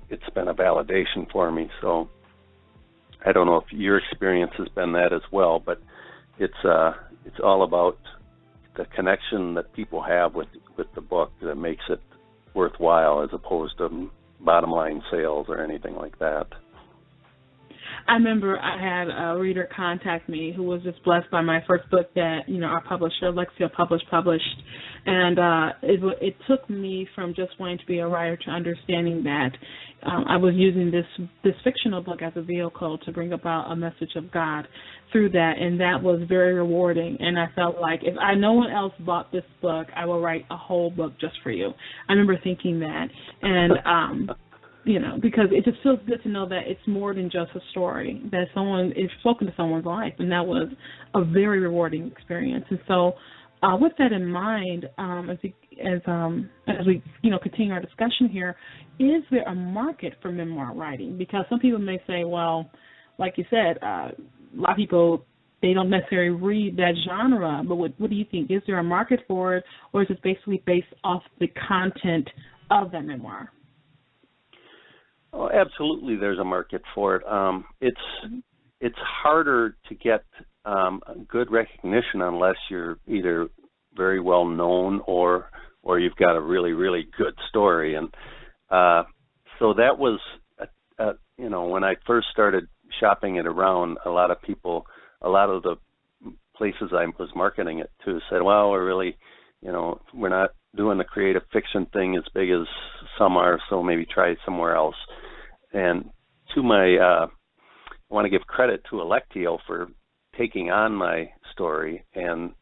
it's been a validation for me. So I don't know if your experience has been that as well, but it's all about the connection that people have with the book that makes it worthwhile, as opposed to bottom line sales or anything like that. I remember I had a reader contact me who was just blessed by my first book that, you know, our publisher, Lexia published. And it took me from just wanting to be a writer to understanding that I was using this fictional book as a vehicle to bring about a message of God through that. And that was very rewarding. And I felt like if no one else bought this book, I will write a whole book just for you. I remember thinking that. And you know, because it just feels good to know that it's more than just a story, that it's spoken to someone's life, and that was a very rewarding experience. And so with that in mind, as we you know, continue our discussion here, is there a market for memoir writing? Because some people may say, well, like you said, a lot of people, they don't necessarily read that genre, but what do you think? Is there a market for it, or is it basically based off the content of that memoir? Oh, absolutely, there's a market for it. It's harder to get good recognition unless you're either very well known or you've got a really, really good story. And so that was, you know, when I first started shopping it around, a lot of the places I was marketing it to said, well, we're not doing the creative fiction thing as big as some are, so maybe try it somewhere else. And I want to give credit to Electio for taking on my story and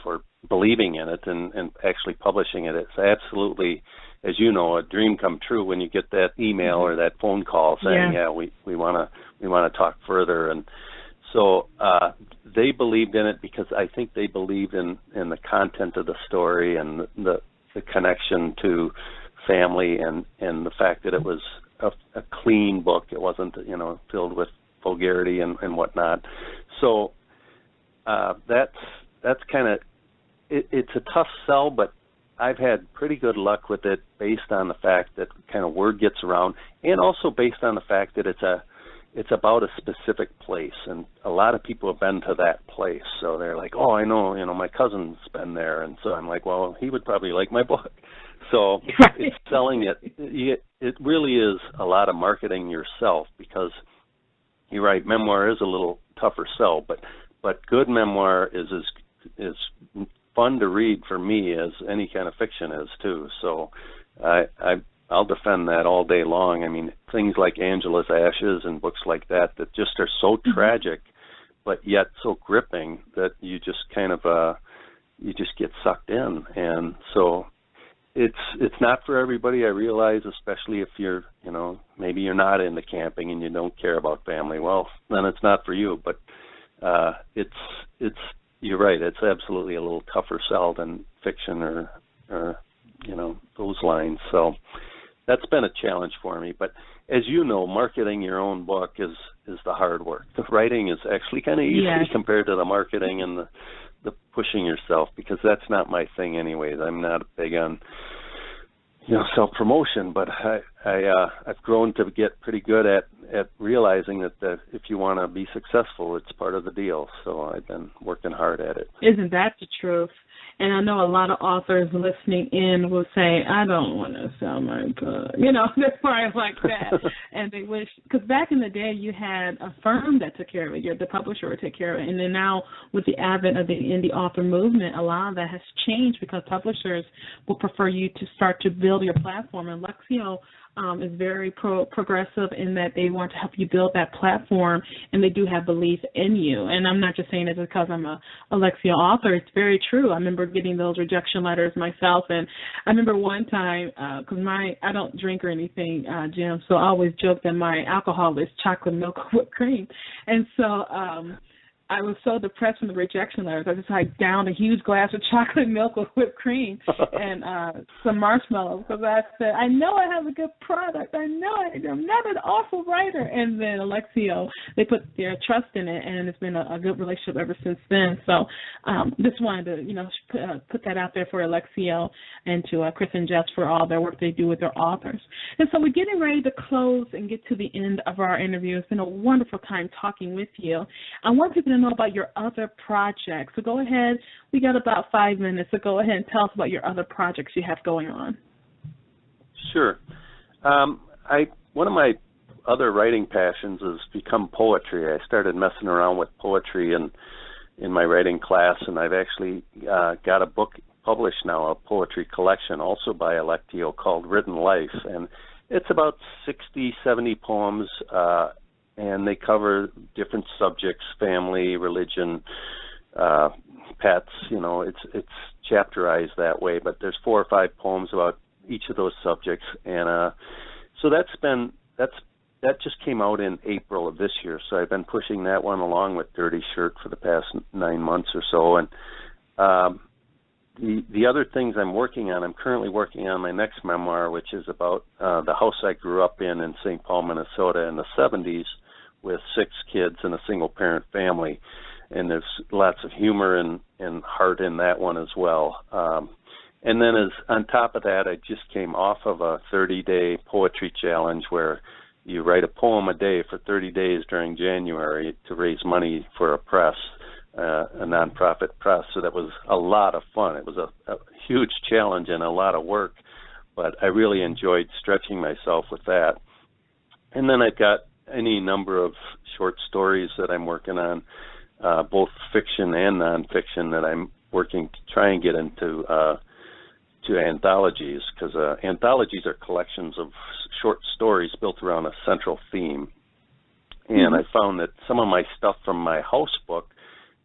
for believing in it and actually publishing it. It's absolutely as you know, a dream come true when you get that email or that phone call saying, we want to talk further. And so they believed in it because I think they believed in the content of the story and the connection to family and the fact that it was a clean book. It wasn't, filled with vulgarity and whatnot. So that's kind of, it's a tough sell, but I've had pretty good luck with it based on the fact that kind of word gets around, and also based on the fact that it's about a specific place, and a lot of people have been to that place. So they're like, oh, I know, my cousin's been there, and so I'm like, well, he would probably like my book. So it's selling it. It really is a lot of marketing yourself, because you're right, memoir is a little tougher sell, but good memoir is as fun to read for me as any kind of fiction is too. So I'll defend that all day long. I mean, things like Angela's Ashes and books like that just are so tragic, but yet so gripping that you just kind of you just get sucked in. And so it's not for everybody, I realize, especially if you're, maybe you're not into camping and you don't care about family. Well, then it's not for you. But it's you're right, it's absolutely a little tougher sell than fiction or those lines. So that's been a challenge for me. But as you know, marketing your own book is the hard work. The writing is actually kind of easy compared to the marketing and the pushing yourself, because that's not my thing anyways. I'm not big on self-promotion, but I've grown to get pretty good at realizing that if you want to be successful, it's part of the deal. So I've been working hard at it. Isn't that the truth? And I know a lot of authors listening in will say, I don't want to sell my book. They're probably like that. And they wish, because back in the day you had a firm that took care of it. The publisher would take care of it. And then now with the advent of the indie author movement, a lot of that has changed, because publishers will prefer you to start to build your platform. And Lexio is very progressive in that they want to help you build that platform, and they do have belief in you. And I'm not just saying it because I'm a Lexio author. It's very true. I remember getting those rejection letters myself, and I remember one time, because I don't drink or anything, Jim, so I always joke that my alcohol is chocolate milk whipped cream. And so I was so depressed from the rejection letters. I just downed a huge glass of chocolate milk with whipped cream and some marshmallows, because I said, I know I have a good product. I know I'm not an awful writer. And then Alexio, they put their trust in it, and it's been a good relationship ever since then. So just wanted to, put that out there for Alexio and to Chris and Jess for all their work they do with their authors. And so we're getting ready to close and get to the end of our interview. It's been a wonderful time talking with you. I want people to know about your other projects. So go ahead. We got about 5 minutes, so go ahead and tell us about your other projects you have going on. Sure. One of my other writing passions has become poetry. I started messing around with poetry in my writing class, and I've actually got a book published now, a poetry collection, also by Alexio, called Written Life. And it's about 60, 70 poems, and they cover different subjects: family, religion, pets. It's chapterized that way. But there's 4 or 5 poems about each of those subjects, and so that just came out in April of this year. So I've been pushing that one along with Dirty Shirt for the past 9 months or so. And the other things I'm working on, I'm currently working on my next memoir, which is about the house I grew up in St. Paul, Minnesota in the 70s, with 6 kids and a single-parent family. And there's lots of humor and heart in that one as well. And then on top of that, I just came off of a 30-day poetry challenge where you write a poem a day for 30 days during January to raise money for a press, a nonprofit press. So that was a lot of fun. It was a huge challenge and a lot of work, but I really enjoyed stretching myself with that. And then I've got any number of short stories that I'm working on, both fiction and nonfiction, that I'm working to try and get into to anthologies, because anthologies are collections of short stories built around a central theme. And I found that some of my stuff from my house book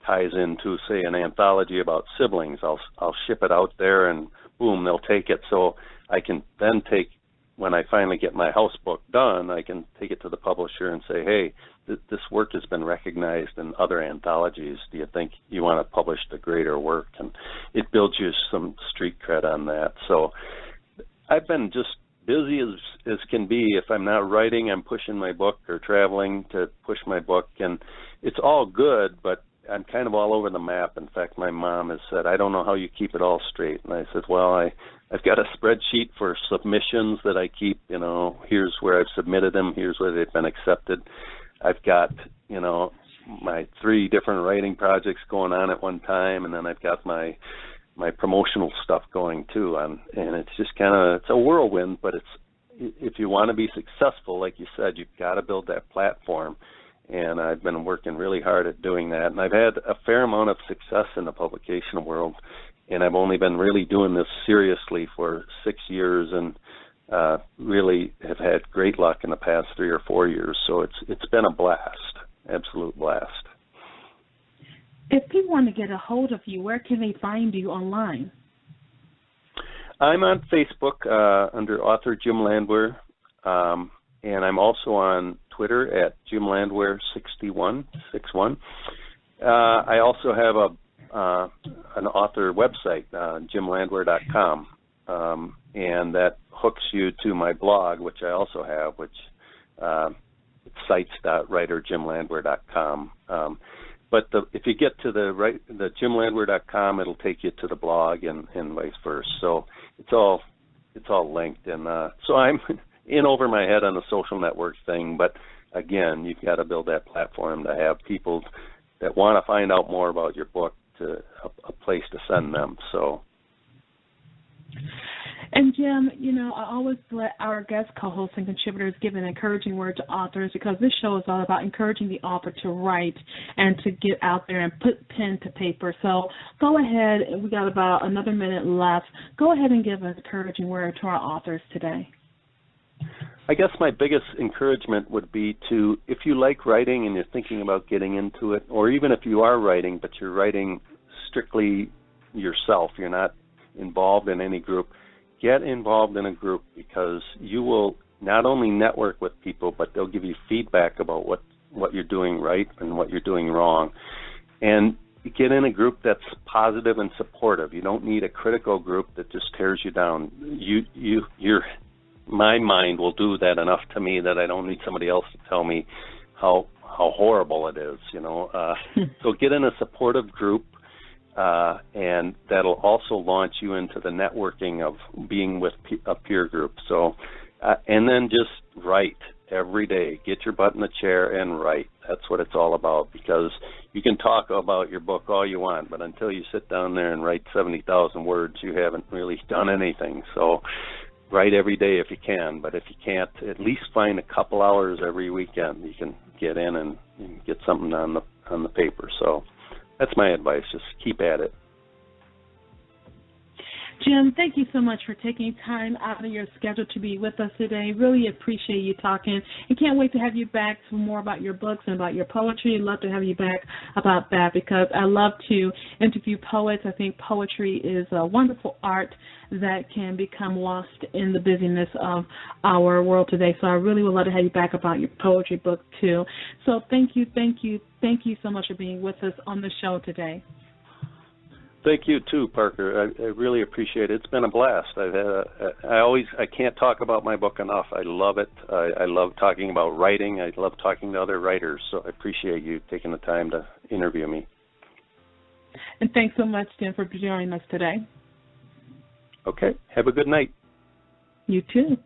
ties into, say, an anthology about siblings. I'll ship it out there, and boom, they'll take it. So I can then when I finally get my house book done, I can take it to the publisher and say, hey, this work has been recognized in other anthologies. Do you think you want to publish the greater work? And it builds you some street cred on that. So I've been just busy as can be. If I'm not writing, I'm pushing my book or traveling to push my book. And it's all good, but I'm kind of all over the map. In fact, my mom has said, I don't know how you keep it all straight. And I said, well, I've got a spreadsheet for submissions that I keep. Here's where I've submitted them. Here's where they've been accepted. I've got, my 3 different writing projects going on at one time, and then I've got my promotional stuff going too. And it's just it's a whirlwind, but if you want to be successful, like you said, you've got to build that platform. And I've been working really hard at doing that. And I've had a fair amount of success in the publication world, and I've only been really doing this seriously for 6 years, and really have had great luck in the past 3 or 4 years. So it's been a blast, absolute blast. If people want to get a hold of you, where can they find you online? I'm on Facebook under author Jim Landwehr, and I'm also on Twitter at Jim Landwehr 61. I also have an author website, jimlandwehr.com, and that hooks you to my blog, which I also have, which it's sites.writerjimlandwehr.com. But if you get to the jimlandwehr.com, it'll take you to the blog and vice versa. So it's all linked, and so I'm in over my head on the social network thing. But again, you've got to build that platform to have people that want to find out more about your book to a place to send them. So. And Jim, I always let our guest co-hosts and contributors give an encouraging word to authors, because this show is all about encouraging the author to write and to get out there and put pen to paper. So go ahead. We got about another minute left. Go ahead and give an encouraging word to our authors today. I guess my biggest encouragement would be to, if you like writing and you're thinking about getting into it, or even if you are writing, but you're writing strictly yourself, you're not involved in any group, get involved in a group, because you will not only network with people, but they'll give you feedback about what you're doing right and what you're doing wrong. And get in a group that's positive and supportive. You don't need a critical group that just tears you down. My mind will do that enough to me that I don't need somebody else to tell me how horrible it is, So get in a supportive group, and that'll also launch you into the networking of being with a peer group. So, and then just write every day. Get your butt in the chair and write. That's what it's all about, because you can talk about your book all you want, but until you sit down there and write 70,000 words, you haven't really done anything. So write every day if you can, but if you can't, at least find a couple hours every weekend you can get in and get something on the paper. So that's my advice. Just keep at it. Jim, thank you so much for taking time out of your schedule to be with us today. Really appreciate you talking, and can't wait to have you back for more about your books and about your poetry. I'd love to have you back about that, because I love to interview poets. I think poetry is a wonderful art that can become lost in the busyness of our world today. So I really would love to have you back about your poetry book too. So thank you so much for being with us on the show today. Thank you too, Parker. I really appreciate it. It's been a blast. I can't talk about my book enough. I love it. I love talking about writing. I love talking to other writers. So I appreciate you taking the time to interview me. And thanks so much, Jim, for joining us today. Okay. Have a good night. You too.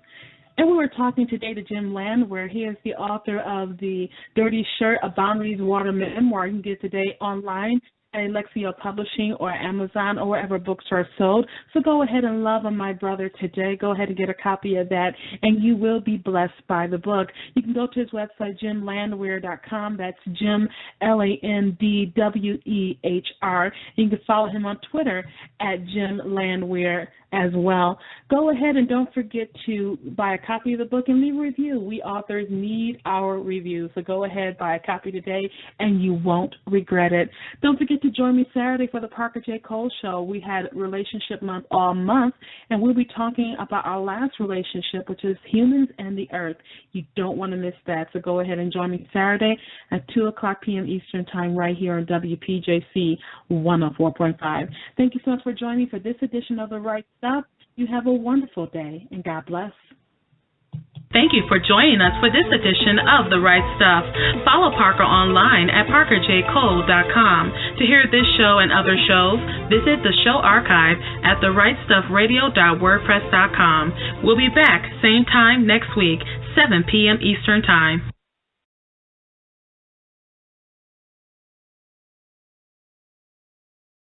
And we were talking today to Jim Landwehr. He is the author of The Dirty Shirt, a Boundary Waters memoir. You can get it today online at Alexia Publishing or Amazon or wherever books are sold. So go ahead and love on my brother today. Go ahead and get a copy of that, and you will be blessed by the book. You can go to his website, jimlandwehr.com. That's Jim, Landwehr. You can follow him on Twitter at Jim Landwehr as well. Go ahead and don't forget to buy a copy of the book and leave a review. We authors need our reviews, so go ahead, buy a copy today, and you won't regret it. Don't forget to join me Saturday for the Parker J. Cole Show. We had Relationship Month all month, and we'll be talking about our last relationship, which is humans and the earth. You don't want to miss that, so go ahead and join me Saturday at 2 o'clock p.m. Eastern Time right here on WPJC 104.5. Thank you so much for joining me for this edition of The Right Stuff. You have a wonderful day, and God bless. Thank you for joining us for this edition of The Right Stuff. Follow Parker online at parkerjcole.com. To hear this show and other shows, visit the show archive at therightstuffradio.wordpress.com. We'll be back same time next week, 7 p.m. Eastern Time.